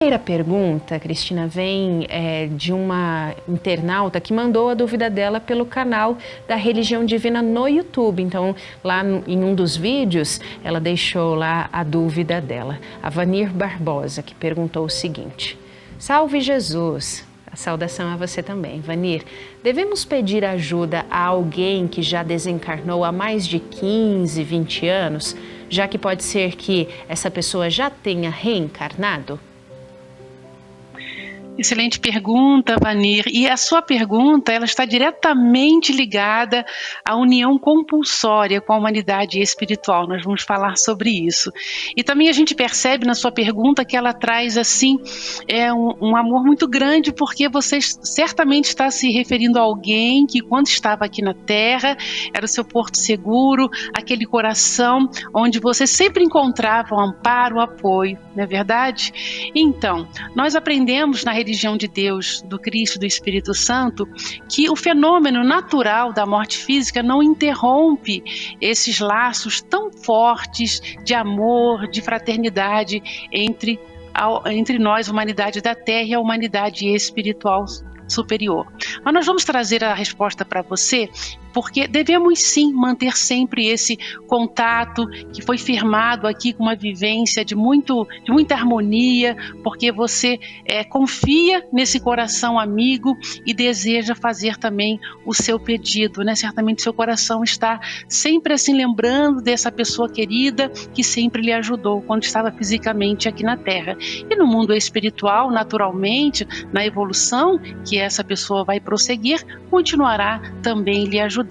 Primeira pergunta, Cristina, vem de uma internauta que mandou a dúvida dela pelo canal da Religião Divina no YouTube. Então, lá em um dos vídeos, ela deixou lá a dúvida dela. A Vanir Barbosa, que perguntou o seguinte: Salve Jesus! A saudação a você também, Vanir. Devemos pedir ajuda a alguém que já desencarnou há mais de 15, 20 anos, já que pode ser que essa pessoa já tenha reencarnado? Excelente pergunta, Vanir. E a sua pergunta, ela está diretamente ligada à união compulsória com a humanidade espiritual. Nós vamos falar sobre isso. E também a gente percebe na sua pergunta que ela traz, assim, um amor muito grande, porque você certamente está se referindo a alguém que, quando estava aqui na Terra, era o seu porto seguro, aquele coração onde você sempre encontrava um amparo, um apoio, não é verdade? Então, nós aprendemos na religião de Deus, do Cristo, do Espírito Santo, que o fenômeno natural da morte física não interrompe esses laços tão fortes de amor, de fraternidade entre nós, a humanidade da Terra, e a humanidade espiritual superior. Mas nós vamos trazer a resposta para você, porque devemos sim manter sempre esse contato que foi firmado aqui com uma vivência de muita harmonia, porque você confia nesse coração amigo e deseja fazer também o seu pedido, né? Certamente seu coração está sempre assim lembrando dessa pessoa querida que sempre lhe ajudou quando estava fisicamente aqui na Terra. E no mundo espiritual, naturalmente, na evolução que essa pessoa vai prosseguir, continuará também lhe ajudando.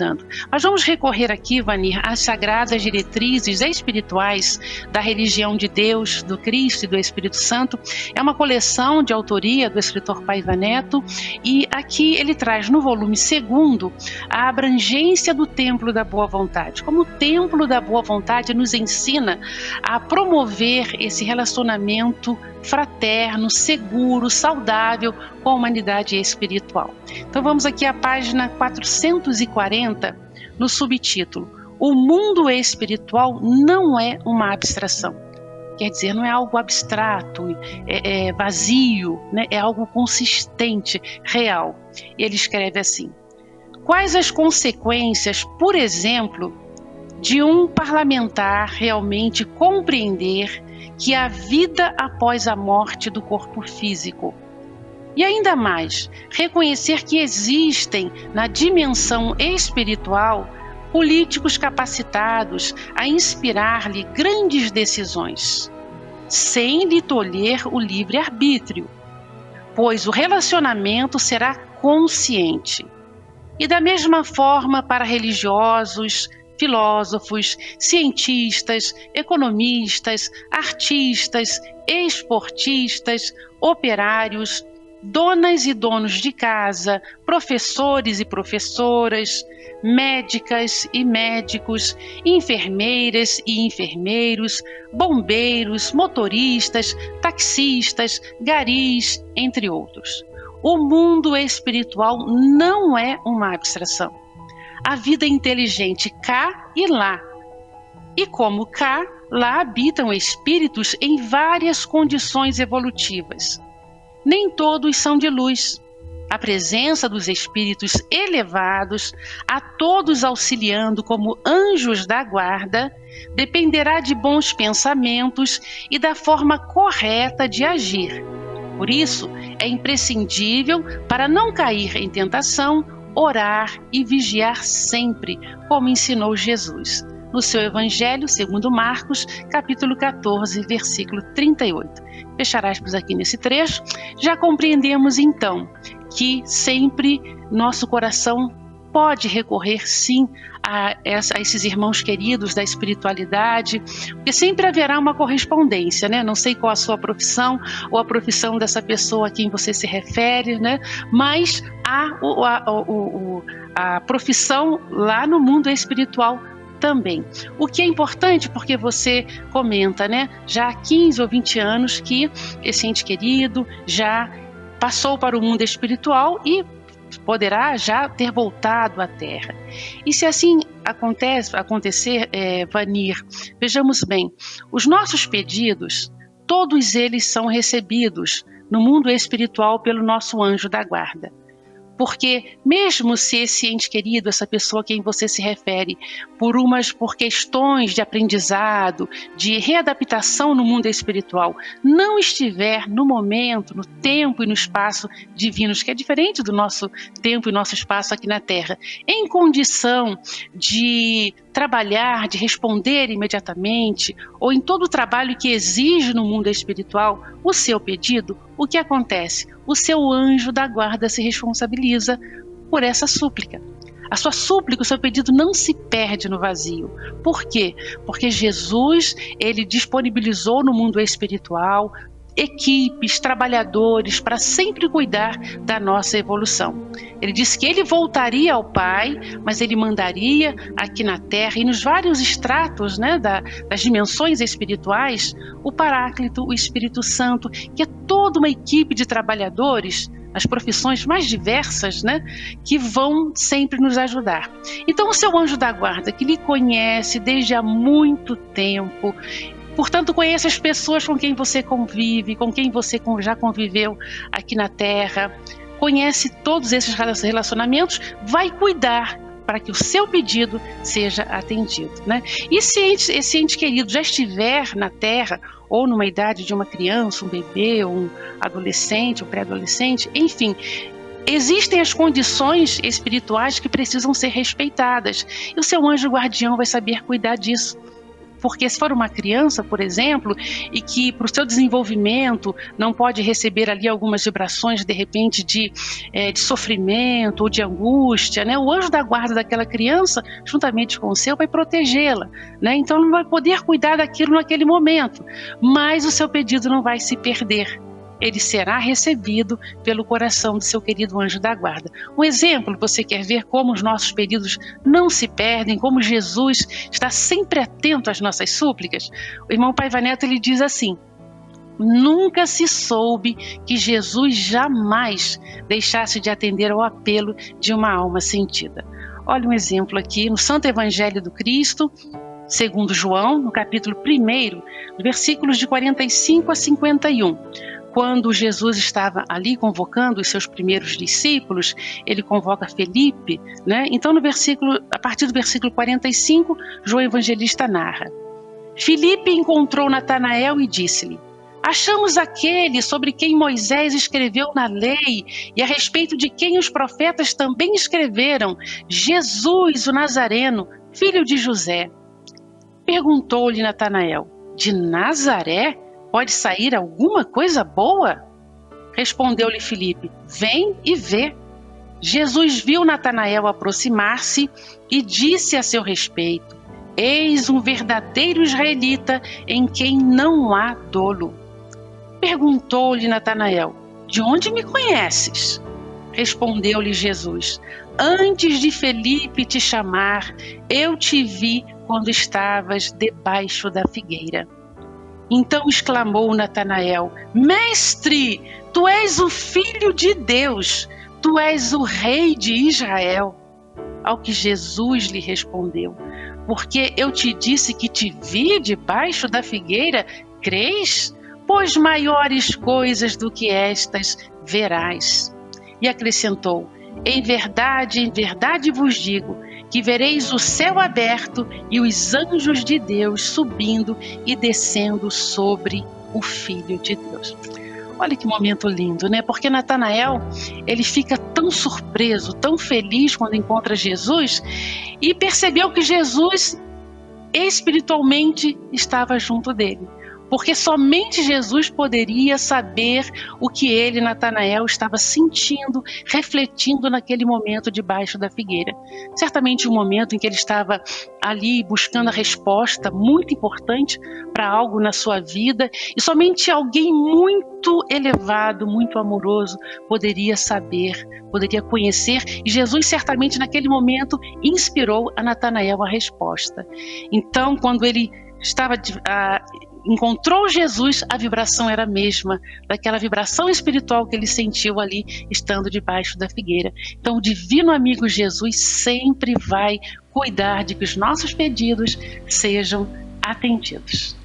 Mas vamos recorrer aqui, Vanir, às sagradas diretrizes espirituais da religião de Deus, do Cristo e do Espírito Santo. É uma coleção de autoria do escritor Paiva Neto, e aqui ele traz no volume 2º a abrangência do Templo da Boa Vontade. Como o Templo da Boa Vontade nos ensina a promover esse relacionamento fraterno, seguro, saudável com a humanidade espiritual. Então vamos aqui à página 440, no subtítulo: O mundo espiritual não é uma abstração. Quer dizer, não é algo abstrato, vazio, né? É algo consistente, real. Ele escreve assim: quais as consequências, por exemplo, de um parlamentar realmente compreender que há vida após a morte do corpo físico? E ainda mais, reconhecer que existem na dimensão espiritual políticos capacitados a inspirar-lhe grandes decisões, sem lhe tolher o livre-arbítrio, pois o relacionamento será consciente. E da mesma forma para religiosos, filósofos, cientistas, economistas, artistas, esportistas, operários, donas e donos de casa, professores e professoras, médicas e médicos, enfermeiras e enfermeiros, bombeiros, motoristas, taxistas, garis, entre outros. O mundo espiritual não é uma abstração. A vida inteligente cá e lá. E como cá, lá habitam espíritos em várias condições evolutivas. Nem todos são de luz. A presença dos espíritos elevados, a todos auxiliando como anjos da guarda, dependerá de bons pensamentos e da forma correta de agir. Por isso, é imprescindível, para não cair em tentação, orar e vigiar sempre, como ensinou Jesus no seu Evangelho, segundo Marcos, capítulo 14, versículo 38. Fechar aspas aqui nesse trecho. Já compreendemos então que sempre nosso coração pode recorrer sim a esses irmãos queridos da espiritualidade, porque sempre haverá uma correspondência, né? Não sei qual a sua profissão ou a profissão dessa pessoa a quem você se refere, né? Mas há a profissão lá no mundo espiritual também. O que é importante, porque você comenta, né? Já há 15 ou 20 anos que esse ente querido já passou para o mundo espiritual e poderá já ter voltado à Terra. E se assim acontecer, Vanir, vejamos bem, os nossos pedidos todos eles são recebidos no mundo espiritual pelo nosso anjo da guarda. Porque mesmo se esse ente querido, essa pessoa a quem você se refere, por questões de aprendizado, de readaptação no mundo espiritual, não estiver no momento, no tempo e no espaço divinos, que é diferente do nosso tempo e nosso espaço aqui na Terra, em condição de trabalhar, de responder imediatamente, ou em todo o trabalho que exige no mundo espiritual o seu pedido, o que acontece? O seu anjo da guarda se responsabiliza por essa súplica. A sua súplica, o seu pedido não se perde no vazio. Por quê? Porque Jesus, ele disponibilizou no mundo espiritual equipes, trabalhadores, para sempre cuidar da nossa evolução. Ele disse que ele voltaria ao Pai, mas ele mandaria aqui na Terra e nos vários estratos, né, das dimensões espirituais, o Paráclito, o Espírito Santo, que é toda uma equipe de trabalhadores, as profissões mais diversas, né, que vão sempre nos ajudar. Então o seu anjo da guarda, que lhe conhece desde há muito tempo, portanto, conhece as pessoas com quem você convive, com quem você já conviveu aqui na Terra, conhece todos esses relacionamentos, vai cuidar para que o seu pedido seja atendido, né? E se esse ente querido já estiver na Terra, ou numa idade de uma criança, um bebê, um adolescente, um pré-adolescente, enfim, existem as condições espirituais que precisam ser respeitadas. E o seu anjo guardião vai saber cuidar disso. Porque se for uma criança, por exemplo, e que para o seu desenvolvimento não pode receber ali algumas vibrações, de repente, de sofrimento ou de angústia, né? O anjo da guarda daquela criança, juntamente com o seu, vai protegê-la, né? Então não vai poder cuidar daquilo naquele momento, mas o seu pedido não vai se perder. Ele será recebido pelo coração do seu querido anjo da guarda. Um exemplo, você quer ver como os nossos pedidos não se perdem, como Jesus está sempre atento às nossas súplicas? O irmão Paiva Neto, ele diz assim: nunca se soube que Jesus jamais deixasse de atender ao apelo de uma alma sentida. Olha um exemplo aqui no Santo Evangelho do Cristo, segundo João, no capítulo 1, versículos de 45 a 51. Quando Jesus estava ali convocando os seus primeiros discípulos, ele convoca Felipe, né? Então a partir do versículo 45, João Evangelista narra: Felipe encontrou Natanael e disse-lhe: achamos aquele sobre quem Moisés escreveu na lei e a respeito de quem os profetas também escreveram, Jesus o Nazareno, filho de José. Perguntou-lhe Natanael: de Nazaré pode sair alguma coisa boa? Respondeu-lhe Filipe: vem e vê. Jesus viu Natanael aproximar-se e disse a seu respeito: eis um verdadeiro israelita em quem não há dolo. Perguntou-lhe Natanael: de onde me conheces? Respondeu-lhe Jesus: antes de Felipe te chamar, eu te vi quando estavas debaixo da figueira. Então exclamou Natanael: mestre, tu és o Filho de Deus, tu és o Rei de Israel. Ao que Jesus lhe respondeu: porque eu te disse que te vi debaixo da figueira, crês? Pois maiores coisas do que estas verás. E acrescentou: em verdade vos digo, que vereis o céu aberto e os anjos de Deus subindo e descendo sobre o Filho de Deus. Olha que momento lindo, né? Porque Natanael, ele fica tão surpreso, tão feliz quando encontra Jesus e percebeu que Jesus espiritualmente estava junto dele. Porque somente Jesus poderia saber o que ele, Natanael, estava sentindo, refletindo naquele momento debaixo da figueira. Certamente um momento em que ele estava ali buscando a resposta muito importante para algo na sua vida, e somente alguém muito elevado, muito amoroso, poderia saber, poderia conhecer, e Jesus certamente naquele momento inspirou a Natanael a resposta. Então, quando ele encontrou Jesus, a vibração era a mesma, daquela vibração espiritual que ele sentiu ali, estando debaixo da figueira. Então o divino amigo Jesus sempre vai cuidar de que os nossos pedidos sejam atendidos.